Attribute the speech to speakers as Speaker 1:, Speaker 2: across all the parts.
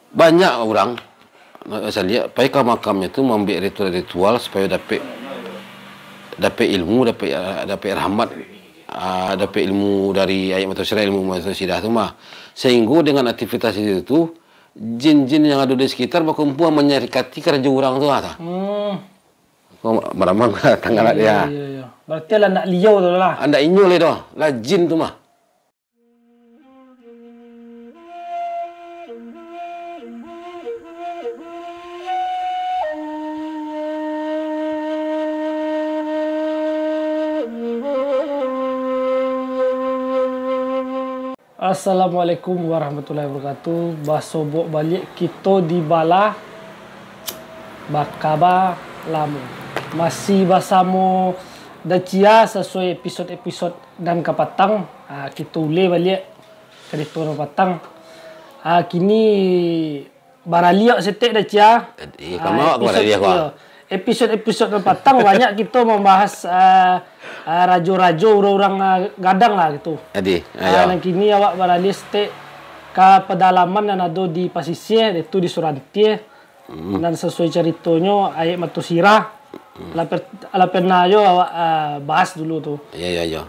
Speaker 1: Banyak orang saya lihat pergi ke makamnya tu membuat ritual-ritual supaya dapat ilmu, dapat rahmat, dapat ilmu dari ayat mata sirah, ilmu mata sirah tu mah. Sehingga dengan aktivitas itu tu jin-jin yang ada di sekitar berkumpul menyerikati kerja orang tu ah. Kau meramang tanggal dia.
Speaker 2: Iya. Berarti lah nak liau tu lah.
Speaker 1: Anda inyul itu lah jin tu mah.
Speaker 2: Assalamualaikum warahmatullahi wabarakatuh. Basobok balik kita di bala Bakaba Lamu. Masih bersama Dacia sesuai episod-episod dan kapatang. Kita ulih balik cerita dan patang. Kini baraliak setek Dacia.
Speaker 1: Kamu awak baraliak kau.
Speaker 2: Episod-episod dan patang banyak kita membahas rajo-rajo orang-orang gadang lah gitu.
Speaker 1: Jadi,
Speaker 2: Dan kini awak beralih setek ke pedalaman yang ada di pasisir, itu di Surantie. Dan sesuai ceritanya ayat matu sirah. Ala pernah yo awak bahas dulu tuh.
Speaker 1: Iya.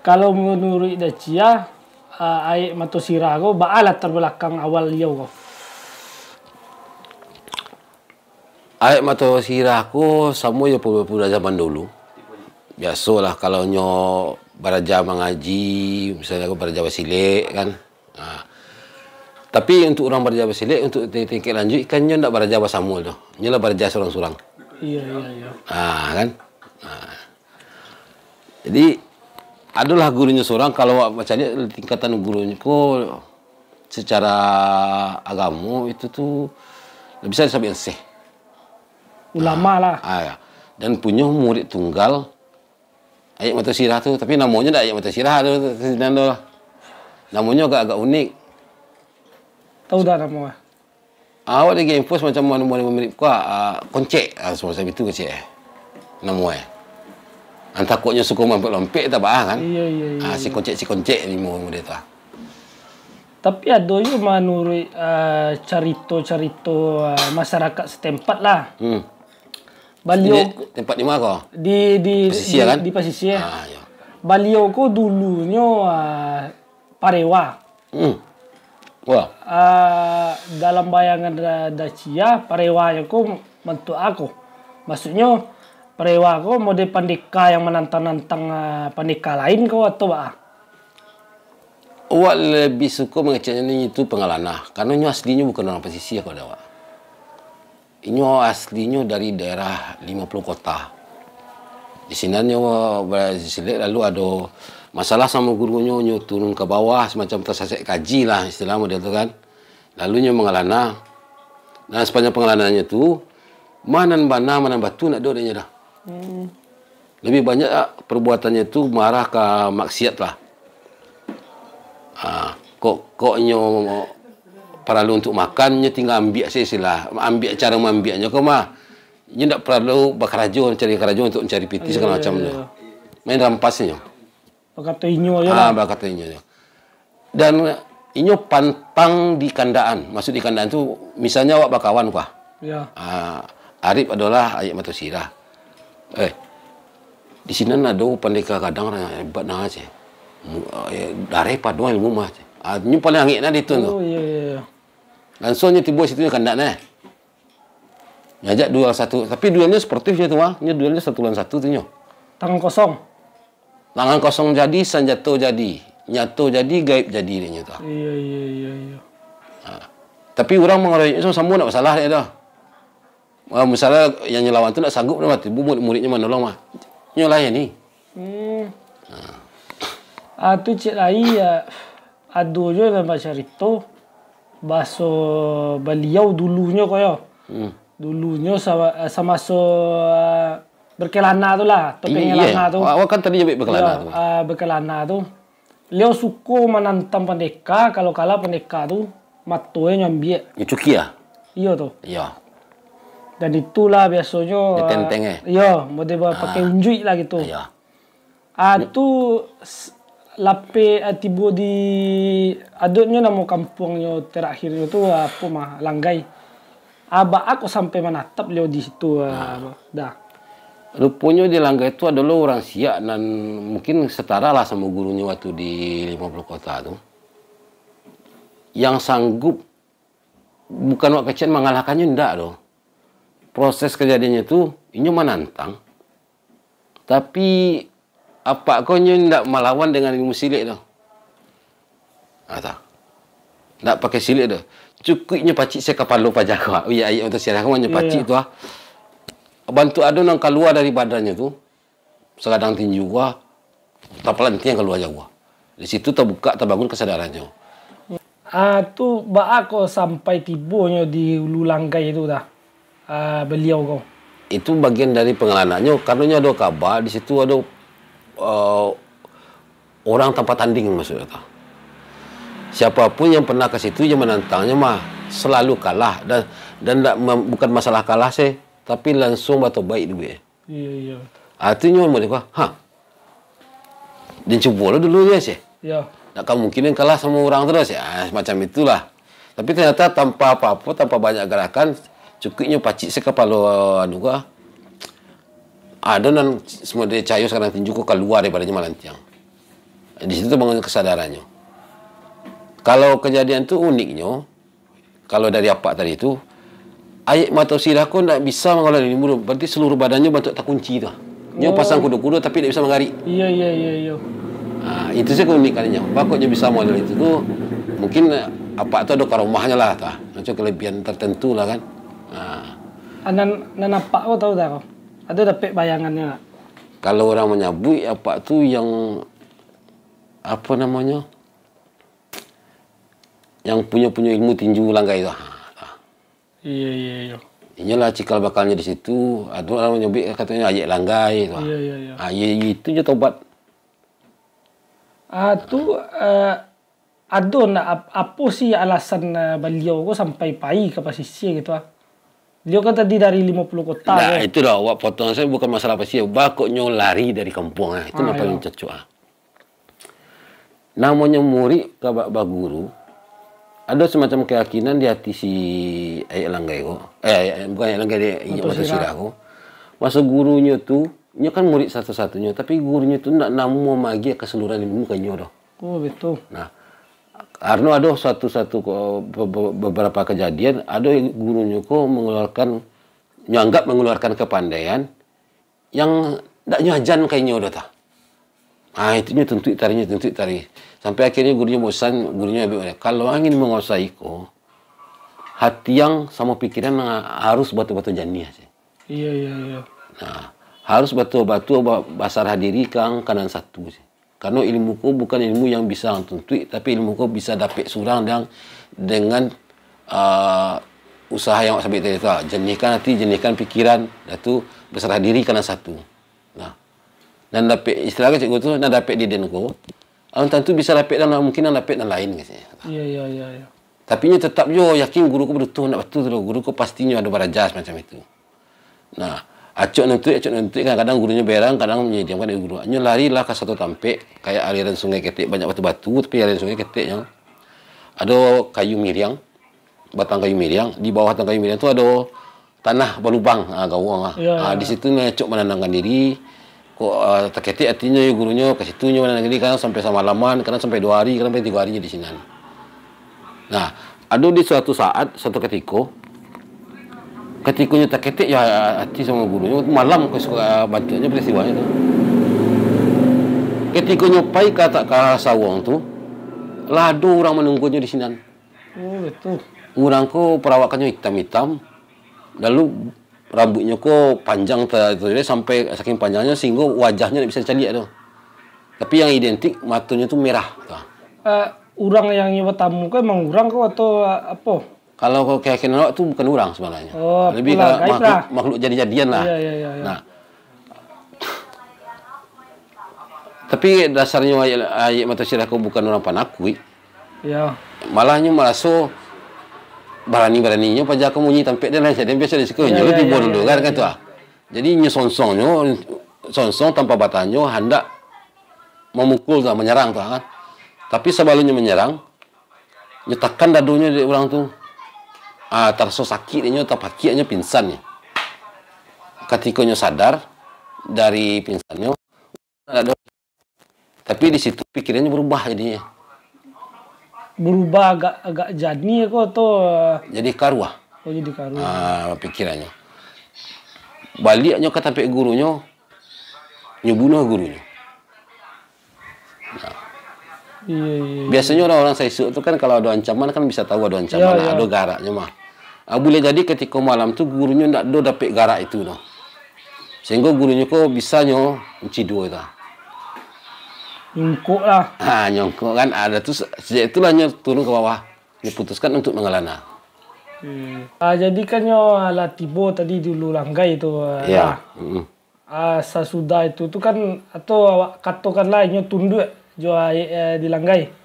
Speaker 2: Kalau menurut Dacia ayat matu sirah ko baal latar belakang awal liau ko.
Speaker 1: Ayat mata sirah aku sama je pula zaman dulu. Biasalah kalau nyo beraja mengaji, misalnya aku beraja basilik kan. Tapi untuk orang beraja basilik, untuk tingkat lanjut kan nyo ndak beraja basamul tu. Nyo lah beraja sorang-sorang.
Speaker 2: Iya.
Speaker 1: Kan. Jadi adalah gurunya seorang kalau macam ni tingkatan gurunya ko secara agama itu tu bisa disebut seh.
Speaker 2: Ulama lah.
Speaker 1: Ya. Dan punya murid tunggal ayat mata sirah tu, tapi namanya tak ayat mata sirah tu. Namanya agak-agak unik.
Speaker 2: Tahu dah nama?
Speaker 1: Awak lagi infos macam mana mirip kau koncek. Semua saya itu kecil. Namanya. Takutnya suka mampik-lampik tak bah kan?
Speaker 2: Iya.
Speaker 1: Si koncek ni dia tu.
Speaker 2: Tapi ada juga menurut cerita masyarakat setempat lah. Baliau
Speaker 1: tempat di mana kau?
Speaker 2: Di
Speaker 1: Pasisir kan?
Speaker 2: Di pasisir.
Speaker 1: Ya.
Speaker 2: Baliau ko dulunya Parewa.
Speaker 1: Wah.
Speaker 2: Dalam bayangan Dacia, Parewa yang ko mentu aku. Maksudnya Parewa ko mode pandeka yang menantang-nantang pandeka lain ko atau apa?
Speaker 1: Awak lebih suka mengeceknya itu pengalanah. Karena ini aslinya bukan orang pesisir kau dah awak. Ini aslinya dari daerah 50 kota. Di sini bersilik lalu ada masalah sama gurunya, turun ke bawah semacam tersesek kaji lah istilah model tu kan. Lalu nyo mengalanah. Dan sepanjang pengalanannya tu manan batu nak ada dah. Lebih banyak perbuatannya tu marah ke maksiat lah. Koknya perlu untuk makannya tinggal ambil sila, ambil cara mengambilnya kau mah. Dia tak perlu berkerajo cari kerajo untuk mencari piti segala macam tu. Main rampasnya.
Speaker 2: Berkata inyo je lah.
Speaker 1: Berkata inyo. Dan inyo pantang di kandaan. Maksud di kandaan tu misalnya awak berkawan kah?
Speaker 2: Ya.
Speaker 1: Arif adalah ayat mata sirah. Di sini ada pandeka kadang hebat nah aje. Dari paduan ilmu mah. Ini paling angin nah itu tu.
Speaker 2: Iya.
Speaker 1: Langsungnya tiba situ kandak nah. Ngajak duel satu, tapi duelnya sportifnya tu mah. Nya duelnya 1 lawan 1 tu nyo.
Speaker 2: Tangan kosong.
Speaker 1: Tangan kosong jadi, sanjato jadi. Nyato jadi, gaib jadi dia tu.
Speaker 2: Iya.
Speaker 1: Tapi orang mengeroyoknya sama nak masalah dia dah. Misalnya yang nyelawan tu nak sanggup dah mati. Murid-muridnya menolong mah. Nyo lain ni.
Speaker 2: Tu cik lai ada je dalam cerita bahasa beliau dulunya kaya. Dulunya sama berkelana tu lah, topeng kelana tu.
Speaker 1: Awak kan tadi jawab berkelana tu.
Speaker 2: Berkelana tu. Beliau suka menantang pendeka, kalau kalah pendeka tu matonya nyambiak.
Speaker 1: Ya cuki lah.
Speaker 2: Iya tu.
Speaker 1: Ya.
Speaker 2: Dan itulah biasanya
Speaker 1: tenteng
Speaker 2: iya, model pakai unjuk lah gitu.
Speaker 1: Ya.
Speaker 2: Tu lape tibo di adonyo namo kampungnya terakhirnya tu apa mah Langgai. Aba aku sampai menatap leo di situ dah.
Speaker 1: Rupanya di Langgai itu adalah orang Siak dan mungkin setara lah sama gurunya waktu di 50 kota tuh. Yang sanggup bukan wak kecil mengalahkannya ndak loh. Proses kejadiannya itu ini menantang. Tapi apa kau ndak melawan dengan ilmu silik tu? Tak. Ndak pakai silik tu. Cukupnya pacik saya kepala pajak kau. Oh ya, untuk siapa kau pacik tu ah. Bantu ada yang keluar dari badannya tu. Sekadang tinju gua. Tapalan yang keluar jauh. Di situ terbuka, terbangun kesadarannya.
Speaker 2: Tu aku sampai tibonya di Hulu Langgai itu dah. Beliau kau.
Speaker 1: Itu bagian dari pengelananya. Karena ada kabar di situ ada orang tanpa tanding maksudnya. Siapapun yang pernah ke situ yang menantangnya mah selalu kalah dan bukan masalah kalah sih, tapi langsung batu baik dulu ya.
Speaker 2: Iya.
Speaker 1: Artinya mereka, dan coba dulu ya sih.
Speaker 2: Iya.
Speaker 1: Tak kemungkinan kalah sama orang terus ya, macam itulah. Tapi ternyata tanpa apa-apa, tanpa banyak gerakan, cukupnya pacik sekepala juga. Ada dan semua dia cayo sekarang tinju kok keluar daripadanya malantiang. Di situ bangun kesadarannya. Kalau kejadian itu uniknya, kalau dari apa tadi itu, ayat mata sirah kau tak bisa mengolah di mulut. Berarti seluruh badannya bentuk tak kunci tu. Dia pasang kuda-kuda tapi tak bisa mengarik.
Speaker 2: Iya.
Speaker 1: Itu sih keunikannya. Bakutnya bisa model itu tu, mungkin apa tu ada karomahnya lah, macam kelebihan tertentu lah kan.
Speaker 2: Nan apa kau tahu tak kau? Ada dapat bayangannya tak?
Speaker 1: Kalau orang menyebut apa tu yang apa namanya? Yang punya ilmu tinju Langgai tu.
Speaker 2: Iya.
Speaker 1: Inilah cikal bakalnya di situ. Ada orang menyebut katanya ayat Langgai tu.
Speaker 2: Iya.
Speaker 1: Itu je tobat.
Speaker 2: Ada nak apa sih alasan beliau kau sampai pai ke pasisir gitu ah? Beliau kan tadi dari 50 kota.
Speaker 1: Nah, itu dah awak potong saya bukan masalah pasisir. Bakutnya lari dari kampung Itu yang paling cocok Namanya murid ke guru. Ada semacam keyakinan di hati si ayat Langgai kau. Bukan ayat Langgai dia, Mata Sirah kau. Masa gurunya tu, dia kan murid satu-satunya, tapi gurunya tu nak namu magi keseluruhan ilmu kayaknya dah.
Speaker 2: Oh betul.
Speaker 1: Nah, karena ada beberapa kejadian, ada gurunya kau menganggap mengeluarkan kepandaian yang tak nyajan kayaknya dah tak. Itunya tuntut tari. Sampai akhirnya gurunya bosan, gurunya kalau ingin menguasai kau, hati yang sama pikiran harus batu-batu jani aja.
Speaker 2: Iya.
Speaker 1: Nah, harus batu-batu basar hadiri kang kanan satu sih. Karena ilmu ku bukan ilmu yang bisa tuntut, tapi ilmu ku bisa dapat surang dengan usaha yang sampai tadi tu. Jenihkan hati, jenihkan pikiran, itu basar hadiri kanan satu. Nah, dan dapat istilahnya cikgu tu, dan dapat di denku. Tentu bisa dapat dan mungkin dapat dan lain katanya.
Speaker 2: Iya.
Speaker 1: Tapi tetap yo yakin guruku betul nak betul tu. Guruku pastinya ada barajas macam itu. Nah, acok nanti kadang-kadang gurunya berang, kadang menyediakan dari guru. Nya larilah ke satu tampek kayak aliran sungai ketik, banyak batu-batu tapi aliran sungai ketiknya. Ada kayu miriang, batang kayu miriang, di bawah batang kayu miriang tu ada tanah berlubang gawang. Di situ acok menenangkan diri. Kok terketik artinya gurunya ke situnya menenangkan diri kadang sampai semalaman, kadang sampai 2 hari, kadang sampai 3 hari di sini. Nah, ada di suatu saat, suatu ketikanya tak ketik ya hati sama gurunya malam ke batunya peristiwanya tu. Ketikanya pai kata ke sawang tu, lado orang menunggunya di sini.
Speaker 2: Oh betul.
Speaker 1: Orang ko perawakannya hitam-hitam, lalu rambutnya ko panjang sampai saking panjangnya sehingga wajahnya tidak bisa dicari tu. Tapi yang identik matanya tu merah.
Speaker 2: Orang yang nyewa tamu kan emang orang kau atau apa?
Speaker 1: Kalau kau keyakinan awak tu bukan orang sebenarnya. Lebih makhluk jadi-jadian lah.
Speaker 2: Iya.
Speaker 1: Nah, tapi dasarnya ayat Mata Sirah kau bukan orang panakui.
Speaker 2: Iya.
Speaker 1: Malahnya merasa berani-beraninya pajak kamu nyi tampek dia lain saya biasa di sekolah jadi tiba dulu kan tu. Jadi sonsong tanpa batannya hendak memukul tuh, menyerang tuh kan. Tapi sebelumnya menyerang, nyetakkan dadunya di orang tuh. Terso sakit nya tapaki nya pingsan ya. Ketika nya sadar dari pingsannya, tapi di situ pikirannya berubah jadinya.
Speaker 2: Berubah agak jadi kok tuh.
Speaker 1: Jadi karuah.
Speaker 2: Oh jadi karuah.
Speaker 1: Pikirannya. Baliknya ke tapik gurunya, nyebunuh gurunya.
Speaker 2: Iya.
Speaker 1: Biasanya orang-orang Saisuk itu kan kalau ada ancaman kan bisa tahu ada ancaman, ada garaknya mah. Boleh jadi ketika malam tuh gurunya ndak do dapet garak itu no. Sehingga gurunya kok bisa nyo mencidu itu.
Speaker 2: Nyungkuk lah.
Speaker 1: Nyongkok kan ada tuh sejak itulah nyo turun ke bawah. Diputuskan untuk mengelana.
Speaker 2: Jadi kan nyo ala tibo tadi dulu langgai itu.
Speaker 1: Iya.
Speaker 2: Sesudah itu tuh kan atau awak katakanlah nyo tunduk jo di langgai.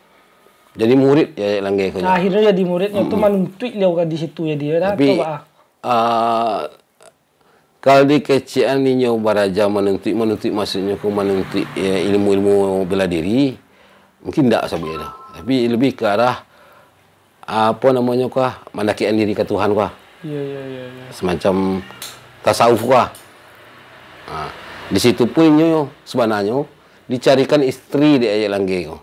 Speaker 1: Jadi murid ya langgai ko.
Speaker 2: Akhirnya jadi muridnya tuh manuntut dia di situ ya dia.
Speaker 1: Tapi kalau di kecian ni nyo baraja menuntut maksudnya ko menuntut ilmu-ilmu bela diri mungkin tak sampai dah. Tapi lebih ke arah apa namanya kah mendakikan diri ke Tuhan kah.
Speaker 2: Iya.
Speaker 1: Semacam tasawuf kah. Di situ pun nyo sebenarnya dicarikan istri di ayat langgai ko.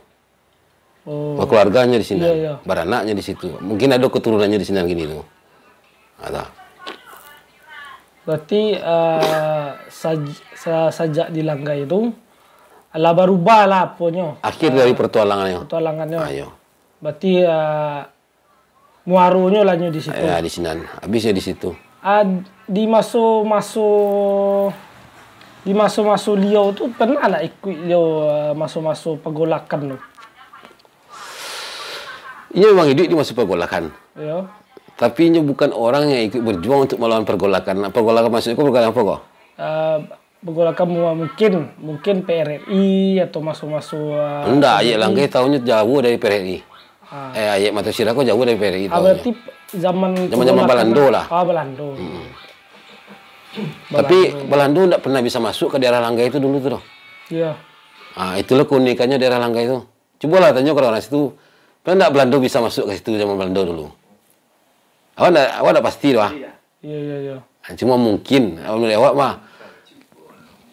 Speaker 1: Keluarganya di sini, beranaknya di situ. Mungkin ada keturunannya di sini gini tuh. Ada.
Speaker 2: Berarti sejak di langgai itu, ala berubah lah apanya.
Speaker 1: Akhir dari pertualangannya.
Speaker 2: Ayo. Berarti muarunya lah di situ.
Speaker 1: Ya di sini. Habisnya di situ.
Speaker 2: Di masuk Liau tuh pernah lah ikut Liau masuk pergolakan tuh.
Speaker 1: Ini memang hidup di masa pergolakan.
Speaker 2: Ya.
Speaker 1: Tapi ini bukan orang yang ikut berjuang untuk melawan pergolakan. Pergolakan maksudnya pergolakan apa kok?
Speaker 2: Pergolakan mungkin PRRI atau masuk-masuk.
Speaker 1: Enggak, ayat langgai tahunya jauh dari PRRI. Ayat Mata Sirah kok jauh dari PRRI.
Speaker 2: Berarti zaman
Speaker 1: Belanda lah.
Speaker 2: Belanda.
Speaker 1: Tapi Belanda enggak pernah bisa masuk ke daerah langgai itu dulu tuh.
Speaker 2: Iya.
Speaker 1: Itulah keunikannya daerah langgai itu. Cobalah tanya ke orang situ. Pernah Belanda bisa masuk ke situ zaman Belanda dulu? Awak tak pasti lah.
Speaker 2: Iya.
Speaker 1: Cuma mungkin awak mah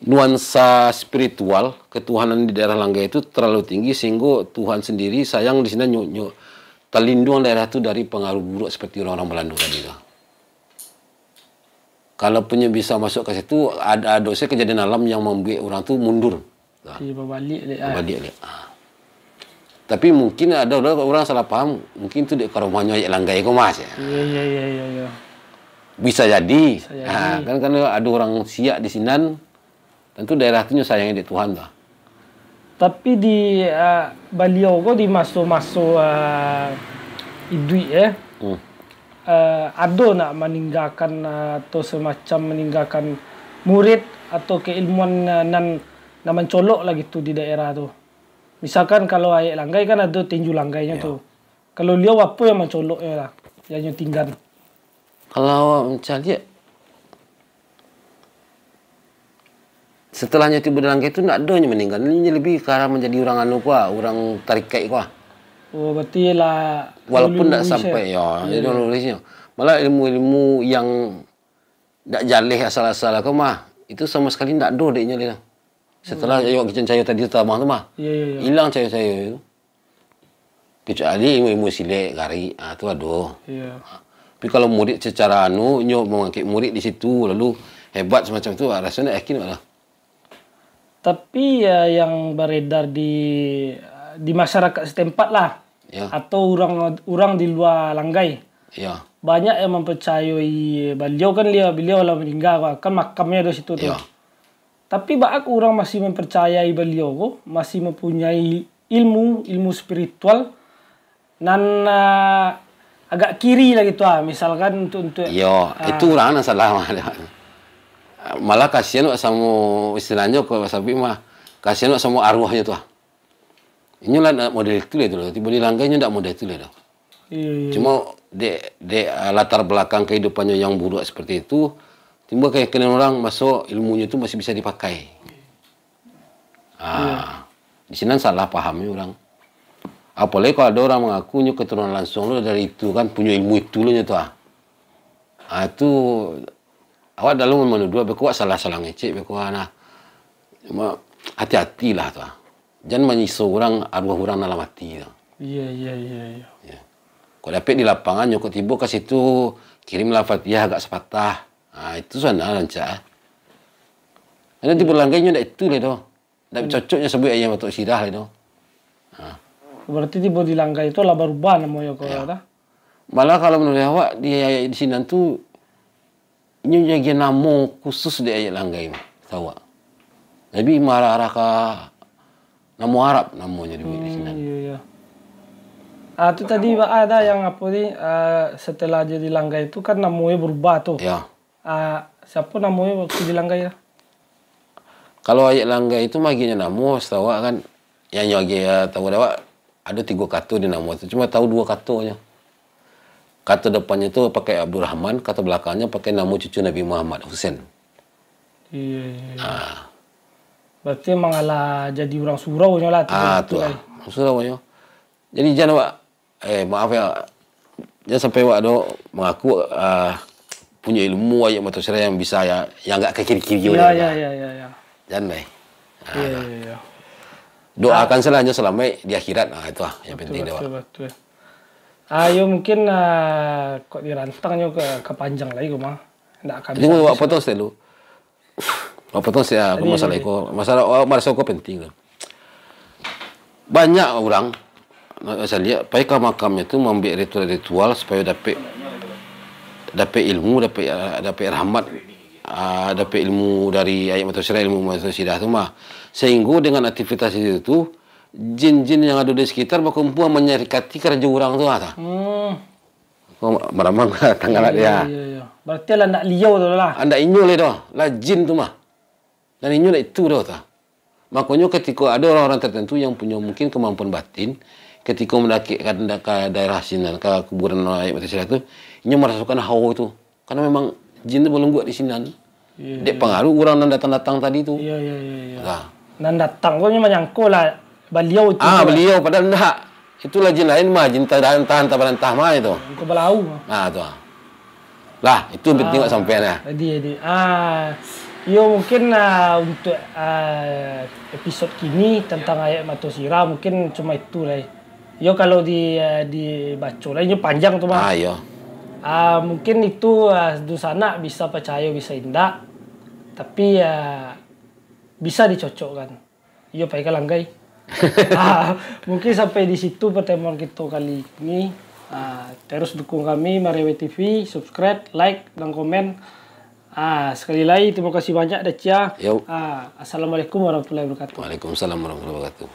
Speaker 1: nuansa spiritual ketuhanan di daerah langgai itu terlalu tinggi sehingga Tuhan sendiri sayang di sini terlindung daerah itu dari pengaruh buruk seperti orang-orang Belanda tadi itu. Kalau punya bisa masuk ke situ ada dosa kejadian alam yang membuat orang tu mundur.
Speaker 2: Balik.
Speaker 1: Tapi mungkin ada orang salah paham, mungkin itu di rumahnya ayat langgai ko mas ya.
Speaker 2: Iya.
Speaker 1: Bisa jadi. Kan ada orang Siak di Sinan, tentu daerah itu sayangnya di Tuhan lah.
Speaker 2: Tapi di beliau kok di masuk idui ada nak meninggalkan atau semacam meninggalkan murid atau keilmuan nan mencolok lagi tu di daerah tu. Misalkan kalau ayat langgai kan ada tinju langgainya tuh. Kalau Liau apa yang mencoloknya lah, yang tinggal.
Speaker 1: Kalau mencari setelahnya tiba di langgai itu nak ada yang meninggal. Ini lebih ke arah menjadi orang orang tarikat kuah.
Speaker 2: Oh berarti lah.
Speaker 1: Walaupun tak sampai jadi nulisnya. Malah ilmu-ilmu yang tak jalih asal-asal kau mah itu sama sekali tak ada deknya dia. Setelah awak kicen cahaya tadi tambah tu mah. Hilang cahaya-cahaya itu. Kecuali ilmu silik, gari, tu ada. Tapi kalau murid secara nyok mengangkat murid di situ lalu hebat semacam tu rasanya yakin lah.
Speaker 2: Tapi yang beredar di masyarakat setempat lah. Atau orang di luar langgai. Banyak yang mempercayai beliau kan beliau lah meninggal kan makamnya di situ tu. Tapi aku orang masih mempercayai beliau kok, masih mempunyai ilmu spiritual dan agak kiri lah gitu misalkan untuk
Speaker 1: itu orang yang salah malah kasihan sama istilahnya kalau sapi mah kasihan sama arwahnya tuh. Inilah model itu lah tu. Tiba di langgainya tak model itu lah. Cuma de latar belakang kehidupannya yang buruk seperti itu. Timbul keyakinan orang masuk ilmunya itu masih bisa dipakai. Di sini salah pahamnya orang. Apalagi kalau ada orang mengaku nyo keturunan langsung lo dari itu kan punya ilmu itu lo tuh. Itu awak dalam menuduh beku salah-salah ngecek beku nah. Cuma hati-hatilah tuh. Jangan menyisau orang arwah orang dalam hati tuh.
Speaker 2: Iya.
Speaker 1: Ya. Kalau dapat di lapangan nyokot ibu ke situ kirimlah Fatihah agak sepatah. Itu sana lancar. Karena di berlanggainya ndak itu le doh. Ndak cocoknya sebut ayam atau sirah le doh.
Speaker 2: Berarti di bodi langka itu lah berubah namanya kau ada.
Speaker 1: Malah kalau menurut awak di sini tu ini jadi nama khusus di ayat langgai tahu tak? Jadi marah-marah ke nama Arab namanya di sini.
Speaker 2: Iya. Itu tadi ada yang apa nih setelah jadi langka itu kan namanya berubah tuh.
Speaker 1: Ya.
Speaker 2: Siapa namanya waktu di langka ya?
Speaker 1: Kalau ayat langga itu maginya nama setahu kan yang nyagi tahu awak ada 3 kata di nama itu cuma tahu 2 katanya. Kata depannya itu pakai Abdurrahman, kata belakangnya pakai nama cucu Nabi Muhammad Husain.
Speaker 2: Iya. Berarti emang ala jadi orang surau nya lah.
Speaker 1: Tuh. Surau nya. Jadi jangan awak maaf ya. Jangan sampai awak do mengaku punya ilmu ayat mata surat yang bisa yang enggak ke kiri-kiri.
Speaker 2: Iya.
Speaker 1: Jangan deh.
Speaker 2: Iya.
Speaker 1: Doakan selanya selama di akhirat. Itu yang penting doa.
Speaker 2: Betul. Ayo mungkin kok dirantangnya ke panjang lagi mah. Ndak akan bisa.
Speaker 1: Ini mau potong dulu. Mau potong aku masalah itu. Masalah itu penting. Banyak orang saya lihat pakai makamnya itu membuat ritual supaya dapat ilmu, dapat rahmat. Dapat ilmu dari ayat mata surat, ilmu mata surat itu mah. Sehingga dengan aktivitas itu jin-jin yang ada di sekitar berkumpul menyerikati kerja orang tu meramang tanggal dia.
Speaker 2: Iya. Berarti lah nak liau tu lah.
Speaker 1: Anda inyo le doh, lah jin tu mah. Dan inyo lah itu doh ta. Makanya ketika ada orang-orang tertentu yang punya mungkin kemampuan batin, ketika mendaki ke daerah sinan, ke kuburan ayat mata surat itu, inyo merasakan hawa itu. Karena memang jin itu belum buat di sinan. Dia pengaruh orang yang datang-datang tadi tu.
Speaker 2: Iya. Dan datang kau menyangkut lah beliau itu.
Speaker 1: Beliau padahal enggak. Itulah jin lain mah, jin tahan tahan mah itu.
Speaker 2: Kau belau.
Speaker 1: Tu. Lah, itu penting sampai ya.
Speaker 2: Jadi. Yo mungkin untuk episode kini tentang ayat mata sirah mungkin cuma itu lah. Yo kalau dibaca lah ini panjang tu mah.
Speaker 1: Iya.
Speaker 2: Mungkin itu di sana bisa percaya bisa indah. Tapi bisa dicocokkan. Yo pakai langgai. Mungkin sampai di situ pertemuan kita kali ini. Terus dukung kami Marewe TV, subscribe, like, dan komen. Sekali lagi terima kasih banyak Dacia. Assalamualaikum warahmatullahi wabarakatuh.
Speaker 1: Waalaikumsalam warahmatullahi wabarakatuh.